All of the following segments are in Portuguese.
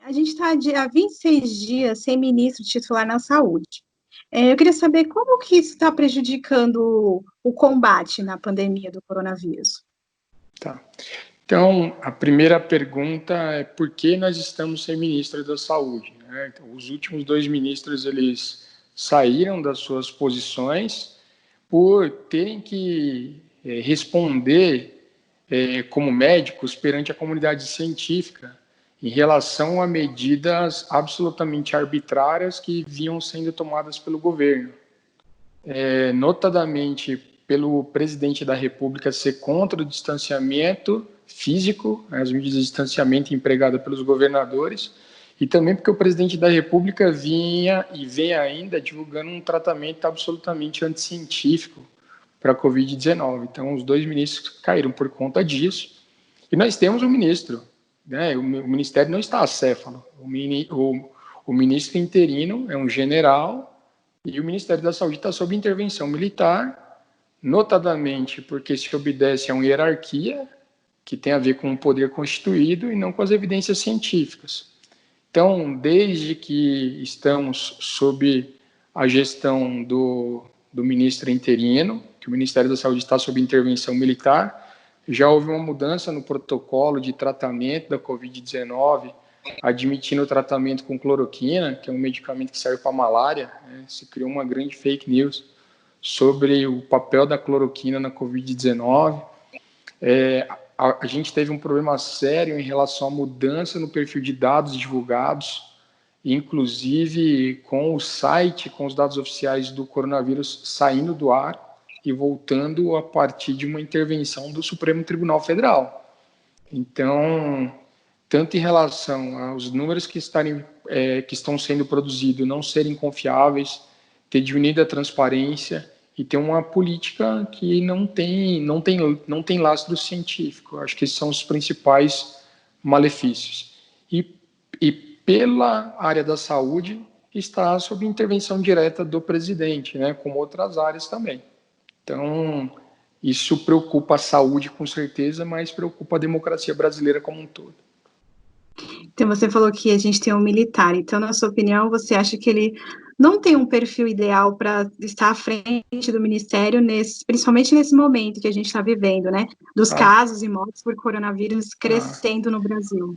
A gente está há 26 dias sem ministro titular na saúde. Eu queria saber como que isso está prejudicando o combate na pandemia do coronavírus. Tá. Então, a primeira pergunta é por que nós estamos sem ministro da Saúde, né? Então, os últimos 2 ministros, eles saíram das suas posições por terem que responder como médicos perante a comunidade científica em relação a medidas absolutamente arbitrárias que vinham sendo tomadas pelo governo. Notadamente pelo presidente da República ser contra o distanciamento físico, as medidas de distanciamento empregadas pelos governadores, e também porque o presidente da República vinha e vem ainda divulgando um tratamento absolutamente anticientífico para a Covid-19. Então, os 2 ministros caíram por conta disso. E nós temos um ministro, né? O ministério não está acéfalo. O ministro interino é um general e o Ministério da Saúde está sob intervenção militar, notadamente porque se obedece a uma hierarquia que tem a ver com o poder constituído e não com as evidências científicas. Então, desde que estamos sob a gestão do ministro interino, que o Ministério da Saúde está sob intervenção militar, já houve uma mudança no protocolo de tratamento da Covid-19, admitindo o tratamento com cloroquina, que é um medicamento que serve para malária, né? Se criou uma grande fake news sobre o papel da cloroquina na Covid-19. A gente teve um problema sério em relação à mudança no perfil de dados divulgados, inclusive com o site, com os dados oficiais do coronavírus saindo do ar e voltando a partir de uma intervenção do Supremo Tribunal Federal. Então, tanto em relação aos números que estão sendo produzidos não serem confiáveis, ter diminuído a transparência e ter uma política que não tem lastro científico. Acho que esses são os principais malefícios. E pela área da saúde, está sob intervenção direta do presidente, né, como outras áreas também. Então, isso preocupa a saúde com certeza, mas preocupa a democracia brasileira como um todo. Então, você falou que a gente tem um militar. Então, na sua opinião, você acha que ele não tem um perfil ideal para estar à frente do ministério, principalmente nesse momento que a gente está vivendo, né? Dos casos e mortes por coronavírus crescendo no Brasil.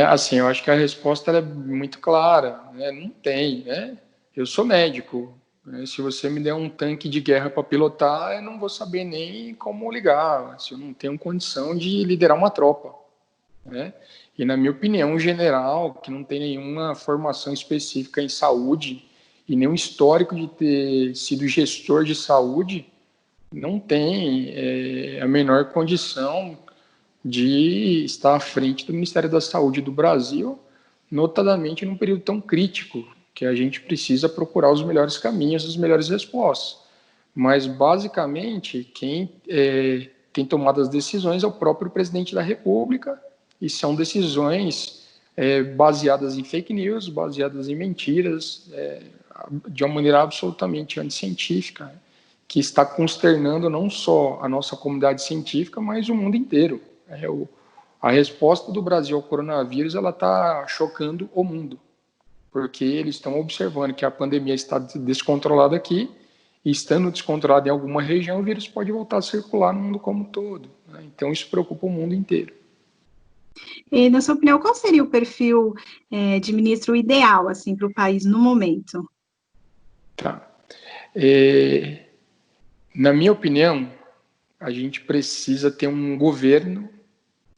Assim, eu acho que a resposta é muito clara, né? Não tem, né? Eu sou médico, né? Se você me der um tanque de guerra para pilotar, eu não vou saber nem como ligar, se eu não tenho condição de liderar uma tropa, né? E, na minha opinião, um general que não tem nenhuma formação específica em saúde e nenhum histórico de ter sido gestor de saúde não tem a menor condição de estar à frente do Ministério da Saúde do Brasil, notadamente num período tão crítico, que a gente precisa procurar os melhores caminhos, as melhores respostas. Mas, basicamente, quem tem tomado as decisões é o próprio presidente da República, e são decisões baseadas em fake news, baseadas em mentiras, de uma maneira absolutamente anticientífica, que está consternando não só a nossa comunidade científica, mas o mundo inteiro. A resposta do Brasil ao coronavírus está chocando o mundo, porque eles estão observando que a pandemia está descontrolada aqui, e estando descontrolada em alguma região, o vírus pode voltar a circular no mundo como um todo, né? Então, isso preocupa o mundo inteiro. E, na sua opinião, qual seria o perfil de ministro ideal assim, para o país no momento? Tá. Na minha opinião, a gente precisa ter um governo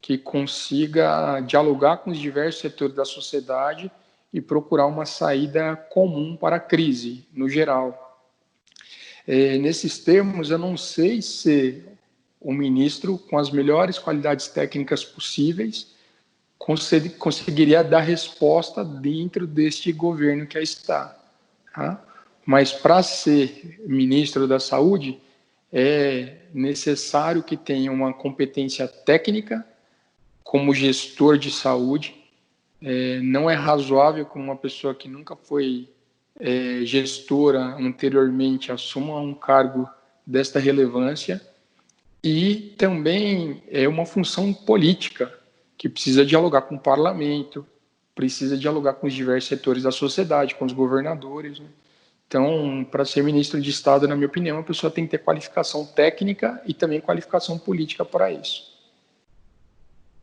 que consiga dialogar com os diversos setores da sociedade e procurar uma saída comum para a crise, no geral. Nesses termos, eu não sei se um ministro com as melhores qualidades técnicas possíveis conseguiria dar resposta dentro deste governo que aí está. Tá? Mas para ser ministro da Saúde, é necessário que tenha uma competência técnica como gestor de saúde. Não é razoável que uma pessoa que nunca foi gestora anteriormente assuma um cargo desta relevância, e também é uma função política que precisa dialogar com o parlamento, precisa dialogar com os diversos setores da sociedade, com os governadores, né? Então, para ser ministro de Estado, na minha opinião, a pessoa tem que ter qualificação técnica e também qualificação política para isso.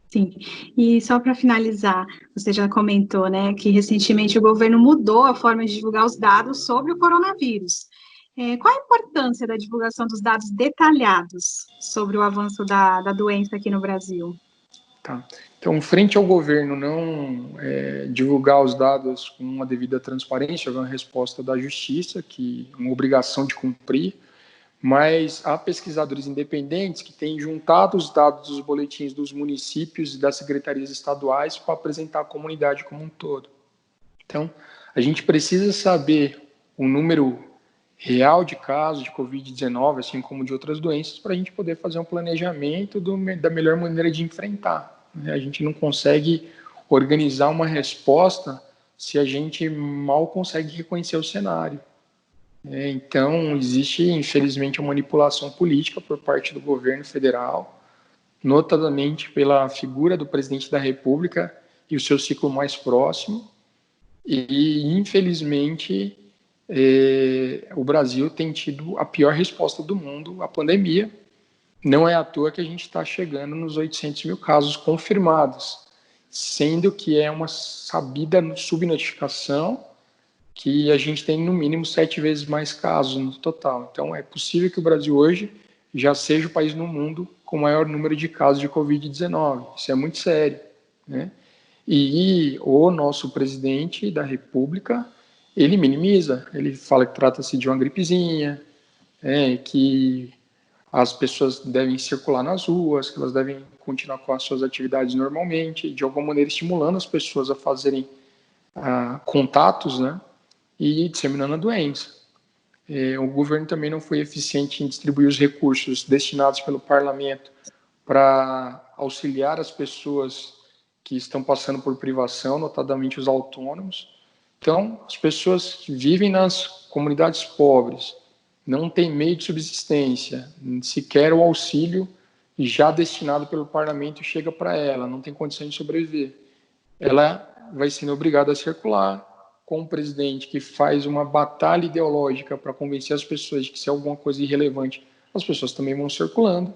Sim, e só para finalizar, você já comentou, né, que recentemente o governo mudou a forma de divulgar os dados sobre o coronavírus. Qual a importância da divulgação dos dados detalhados sobre o avanço da doença aqui no Brasil? Tá. Então, frente ao governo não divulgar os dados com uma devida transparência, é uma resposta da Justiça, que é uma obrigação de cumprir, mas há pesquisadores independentes que têm juntado os dados dos boletins dos municípios e das secretarias estaduais para apresentar à comunidade como um todo. Então, a gente precisa saber o número real de casos de Covid-19, assim como de outras doenças, para a gente poder fazer um planejamento da melhor maneira de enfrentar. A gente não consegue organizar uma resposta se a gente mal consegue reconhecer o cenário. Então, existe, infelizmente, a manipulação política por parte do governo federal, notadamente pela figura do presidente da República e o seu ciclo mais próximo, e, infelizmente, o Brasil tem tido a pior resposta do mundo à pandemia. Não é à toa que a gente está chegando nos 800 mil casos confirmados, sendo que é uma sabida subnotificação que a gente tem no mínimo 7 vezes mais casos no total. Então, é possível que o Brasil hoje já seja o país no mundo com o maior número de casos de Covid-19. Isso é muito sério, né? E o nosso presidente da República, ele minimiza, ele fala que trata-se de uma gripezinha, que as pessoas devem circular nas ruas, que elas devem continuar com as suas atividades normalmente, de alguma maneira estimulando as pessoas a fazerem contatos, né, e disseminando a doença. O governo também não foi eficiente em distribuir os recursos destinados pelo parlamento para auxiliar as pessoas que estão passando por privação, notadamente os autônomos. Então, as pessoas que vivem nas comunidades pobres, não têm meio de subsistência, sequer o auxílio já destinado pelo parlamento chega para ela, não tem condição de sobreviver. Ela vai sendo obrigada a circular com um presidente que faz uma batalha ideológica para convencer as pessoas de que se é alguma coisa irrelevante, as pessoas também vão circulando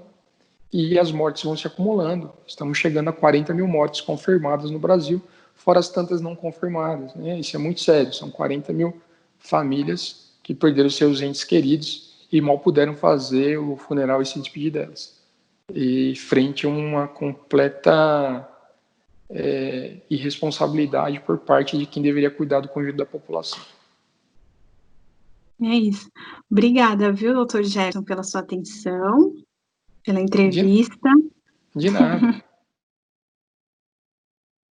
e as mortes vão se acumulando. Estamos chegando a 40 mil mortes confirmadas no Brasil, fora as tantas não confirmadas, né? Isso é muito sério, são 40 mil famílias que perderam seus entes queridos e mal puderam fazer o funeral e se despedir delas. E frente a uma completa irresponsabilidade por parte de quem deveria cuidar do conjunto da população. É isso. Obrigada, viu, doutor Gerson, pela sua atenção, pela entrevista. De nada.